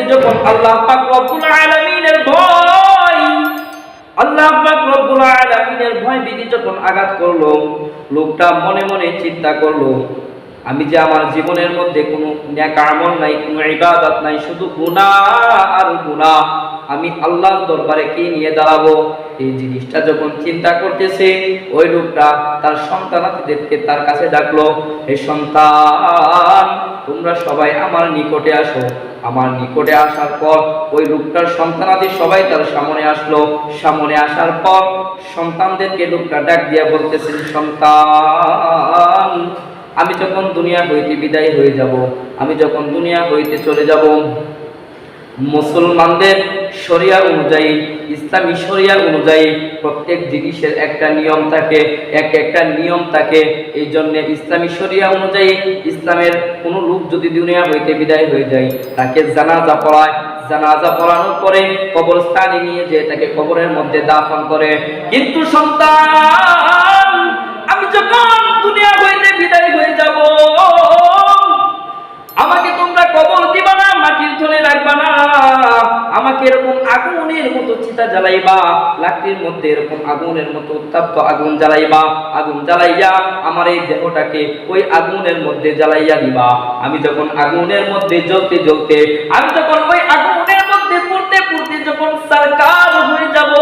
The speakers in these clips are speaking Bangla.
মধ্যে যখন আল্লাহ পাক রব্বুল আলামিনের ভয়, আল্লাহ পাক রব্বুল আলামিনের ভয় বিধি যখন আঘাত করলো, লোকটা মনে মনে চিন্তা করলো, আমি যে আমার জীবনের মধ্যে কোনো নেক আমল নাই, কোনো ইবাদত নাই, শুধু গুনাহ আর গুনাহ, আমি আল্লাহর দরবারে কি নিয়ে দাঁড়াবো? এই জিনিসটা যখন চিন্তা করতেছে, ওই লোকটা তার সন্তানাদিদেরকে তার কাছে ডাকলো, হে সন্তান, তোমরা সবাই আমার নিকটে আসো। আমার নিকটে আসার পর ওই লোকটার সন্তানাদি সবাই তার সামনে আসলো। সামনে আসার পর সন্তানদেরকে লোকটা ডাক দিয়া বলতেছেন, সন্তান, আমি যখন দুনিয়া হইতে বিদায় হয়ে যাব, আমি যখন দুনিয়া হইতে চলে যাব, মুসলমানদের শরিয়া অনুযায়ী, ইসলামী শরিয়া অনুযায়ী প্রত্যেক জিনিসের একটা নিয়ম থাকে, একটা নিয়ম থাকে। এই জন্য ইসলামী শরিয়া অনুযায়ী ইসলামের কোনো লোক যদি দুনিয়া হইতে বিদায় হয়ে যায়, তাকে জানাজা পড়ায়। জানাজা পড়ানোর পরে কবরস্থানে নিয়ে যেয়ে তাকে কবরের মধ্যে দাফন করে। কিন্তু সন্তান, আমি যখন দুনিয়া হইতে বিদায় হয়ে যাব, আমাকে তোমরা কবর দিবা না, মাটির তলে রাখবা না, আমাকে এরকম আগুনের মতো চিতা জ্বালাইবা, লাকড়ির মধ্যে এরকম আগুনের মতো উত্তপ্ত আগুন জ্বালাইবা। আগুন জ্বালাইয়া আমার এই দেহটাকে ওই আগুনের মধ্যে জ্বালাইয়া দিবা। আমি যখন আগুনের মধ্যে জ্বলতে জ্বলতে, আমি যখন ওই আগুনের মধ্যে পুড়তে পুড়তে যখন সরকার হয়ে যাব,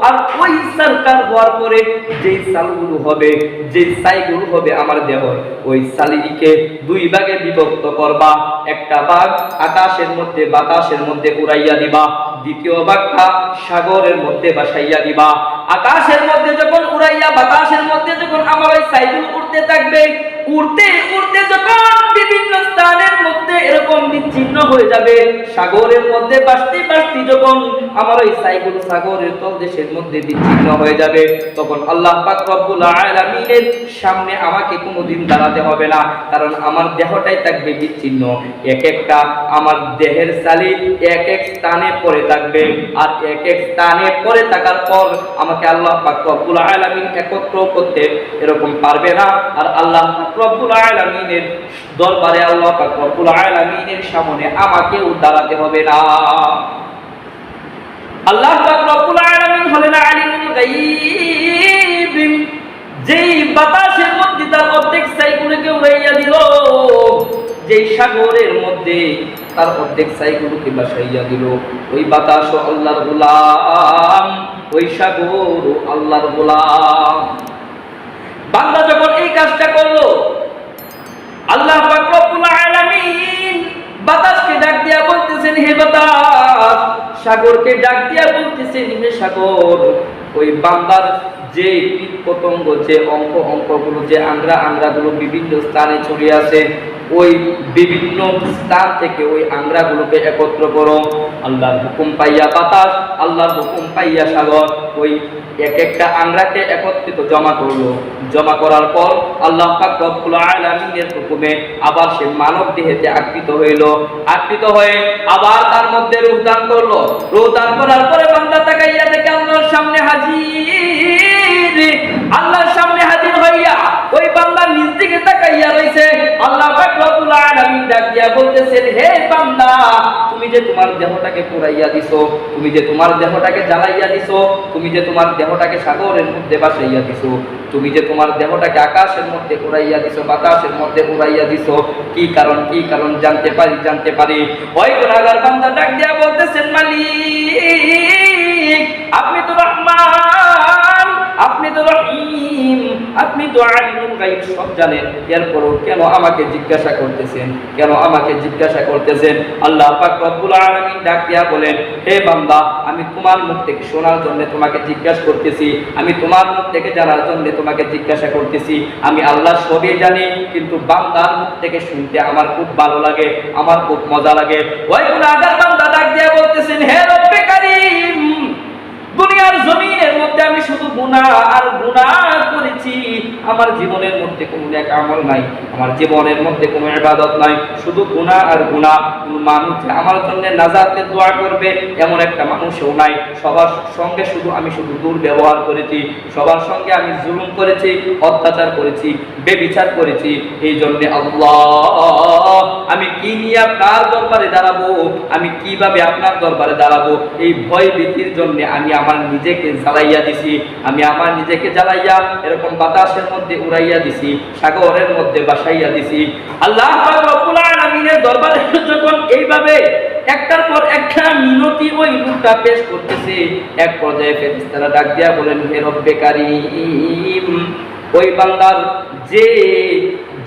আর ওই সরকার হওয়ার পরে যেই সালগুলো হবে, যেই ছাইগুলো হবে আমার দেহ, ওই সালিকে দুই ভাগে বিভক্ত করবা। একটা ভাগ আকাশের মধ্যে বাতাসের মধ্যে উড়াইয়া দিবা, দ্বিতীয় ভাগটা সাগরের মধ্যে বাসাইয়া দিবা। আকাশের মধ্যে যখন উড়াইয়া, বাতাসের মধ্যে যখন আমার ওই ছাইগুলো উড়তে থাকবে, উড়তে উড়তে যখন বিভিন্ন স্থানের মধ্যে এরকম বিচ্ছিন্ন হয়ে যাবে, সাগরের মধ্যে বাসতে বাসতে যখন আমার ওই ছাইগুলো সাগরের তলদেশের মধ্যে বিচ্ছিন্ন হয়ে যাবে, তখন আল্লাহ পাক রব্বুল আলামিনের সামনে আমাকে কোনোদিন দাঁড়াতে হবে না, কারণ আমার দেহটাই থাকবে বিচ্ছিন্ন। এক একটা আমার দেহের ছালি এক এক স্থানে পড়ে থাকবে, আর এক এক স্থানে পড়ে থাকার পর আমাকে আল্লাহ পাক রব্বুল আলামিন একত্র করতে এরকম পারবে না। আর আল্লাহ পাক রব্বুল আলামিনের দরবারে, আল্লাহ পাক রব্বুল আলামিনের সামনে আমাকেও দাঁড়াতে হবে না। আল্লাহ পাক রব্বুল আলামিন হলেন আলিমুল গায়ব, যেই বাতাসের মধ্যে তার অর্ধেক ছাইগুলোকে উড়াইয়া দিল, যেই সাগরের মধ্যে তার অর্ধেক ছাইগুলোকে বাসাইয়া দিল, ওই বাতাসও আল্লাহর গোলাম, ওই সাগর আল্লাহর গোলাম। বান্দা যখন এই কাজটা করলো, আল্লাহ পাক রব্বুল আলামিন বাতাসকে ডাক দিয়া বলতেছেন, হে বাতাস, সাগরকে ডাক দিয়া বলতেছেন, হে সাগর, ওই বান্দার যে কীট পতঙ্গ, যে অঙ্কগুলো, যে আংরাগুলো বিভিন্ন স্থানে ছড়িয়ে আছে, ওই বিভিন্ন স্থান থেকে ওই আংরাগুলোকে একত্র করো। আল্লাহর হুকুম পাইয়া বাতাস, আল্লাহর হুকুম পাইয়া সাগর ওই এক একটা আংরাকে একত্রিত জমা করলো। জমা করার পর আল্লাহ পাক রব্বুল আলামিনের হুকুমে আবার সে মানব দেহেতে আকৃত হইল। আকৃত হয়ে আবার তার মধ্যে রূহ দান করলো। রূহ দান করার পরে বান্দা তাকাইয়া দেখে আল্লাহর সামনে হাজির। আল্লাহর সামনে হাজির হইয়া ওই বান্দা নিজ দিকে তাকাইয়া রইছে। আল্লাহ পাক রব্বুল আলামিন ডাক দিয়া বলতেছেন, হে বান্দা, তুমি যে তোমার দেহটাকে পুড়াইয়া দিছো, তুমি যে তোমার দেহটাকে জ্বালাইয়া দিছো, তুমি যে তোমার দেহটাকে সাগরের মধ্যে বাসাইয়া দিছো, তুমি যে তোমার দেহটাকে আকাশের মধ্যে উড়াইয়া দিছো, বাতাসের মধ্যে উড়াইয়া দিছো, কি কারণ জানতে পারি। ওই গুনাহগার বান্দা ডাক দিয়া বলতেছেন, মালিক, আপনি তো রহমান, আপনি তো রহিম, আপনি তো আলিমুল গায়ব, সব জানেন, এরপরও কেন আমাকে জিজ্ঞাসা করতেছেন? আল্লাহ পাক রব্বুল আলামিন ডাক দিয়া বলেন, হে বান্দা, আমি তোমার মুখ থেকে শোনার জন্য তোমাকে জিজ্ঞাসা করতেছি, আমি তোমার মুখ থেকে জানার জন্য তোমাকে জিজ্ঞাসা করতেছি। আমি আল্লাহ সবই জানি, কিন্তু বান্দার মুখ থেকে শুনতে আমার খুব ভালো লাগে, আমার খুব মজা লাগে। ওই গুনাহগার বান্দা ডাক দিয়া বলতেছেন, হে রব্বে কারীম, দুনিয়ার জমিনের মধ্যে আমি শুধু গুনাহ আর গুনাহ করেছি, আমার জীবনের মধ্যে কোনো নেক আমল নাই, আমার জীবনের মধ্যে কোনো ইবাদত নাই, শুধু গুনাহ আর গুনাহ। মানুষ আমার জন্য নাজাতের দোয়া করবে এমন একটা মানুষও নাই। সবার সঙ্গে আমি শুধু দুর্ব্যবহার করেছি, সবার সঙ্গে আমি জুলুম করেছি, অত্যাচার করেছি, বেবিচার করেছি। এই জন্য আল্লাহ, আমি কি নিয়ে আপনার দরবারে দাঁড়াবো, আমি কিভাবে আপনার দরবারে দাঁড়াবো, এই ভয় ভীতির জন্য আমি আমার নিজেকে জ্বালাইয়া দিছি, আমি আমার নিজেকে জ্বালাইয়া এরকম বাতাসের মধ্যে উড়াইয়া দিছি, সাগরের মধ্যে বাসাইয়া দিছি। আল্লাহ পাক রব্বুল আলামিনের দরবারে যখন এইভাবে একটার পর একটা মিনতি ওই লোকটা পেশ করতেছে, এক পর্যায়ে ফেরেশতারা ডাক দিয়া বলেন, হে রব্বে কারীম, ওই বান্দার যে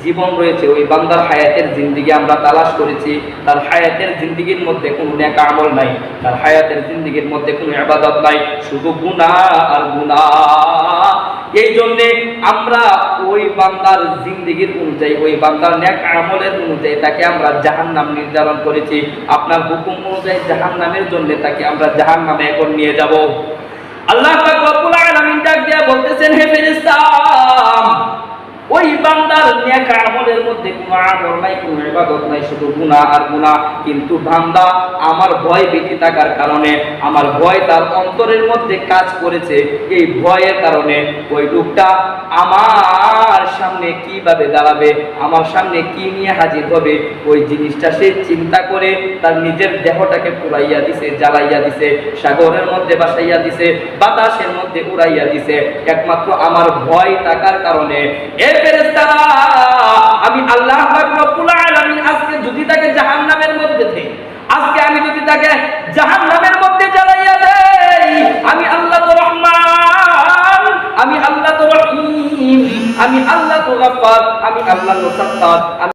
জীবন রয়েছে, ওই বান্দার হায়াতের জিন্দেগি আমরা তালাশ করেছি, তার হায়াতের জিন্দেগির মধ্যে কোনো নেক আমল নাই, তার হায়াতের জিন্দেগির মধ্যে কোনো ইবাদত নাই, শুধু গুনাহ আর গুনাহ। এই জন্যে আমরা ওই বান্দার জিন্দেগির অনুযায়ী, ওই বান্দার নেক আমলের অনুযায়ী তাকে আমরা জাহান্নাম নির্ধারণ করেছি। আপনার হুকুম অনুযায়ী জাহান্নামের জন্য তাকে আমরা জাহান্নামে এখন নিয়ে যাব। আল্লাহ পাক রব্বুল আলামিন ডাক দিয়া বলতেছেন, হে ফেরেশতা, ওই বান্দার নেক আমলের মধ্যে কোনো আমল নাই, কোনো ইবাদত নাই, শুধু গুনাহ আর গুনাহ। কিন্তু বান্দা আমার ভয় ভীতি থাকার কারণে, আমার ভয় তার অন্তরের মধ্যে কাজ করেছে, এই ভয়ের কারণে ওই লোকটা আমার সামনে কিভাবে দাঁড়াবে, আমার সামনে কি নিয়ে হাজির হবে, ওই জিনিসটা সে চিন্তা করে তার নিজের দেহটাকে পুরাইয়া দিছে, জ্বালাইয়া দিছে, সাগরের মধ্যে বাসাইয়া দিছে, বাতাসের মধ্যে উড়াইয়া দিছে, একমাত্র আমার ভয় থাকার কারণে। ফেরেশতারা, আমি আল্লাহ পাক রব্বুল আলামিন আজকে যদি তাকে জাহান্নামের মধ্যে দেই, আজকে আমি যদি তাকে জাহান্নামের মধ্যে জ্বালাইয়া দেই, আমি আল্লাহ তো রহমান, আমি আল্লাহ তো রহিম, আমি আল্লাহ তো গফফার, আমি আল্লাহ তো সত্তার।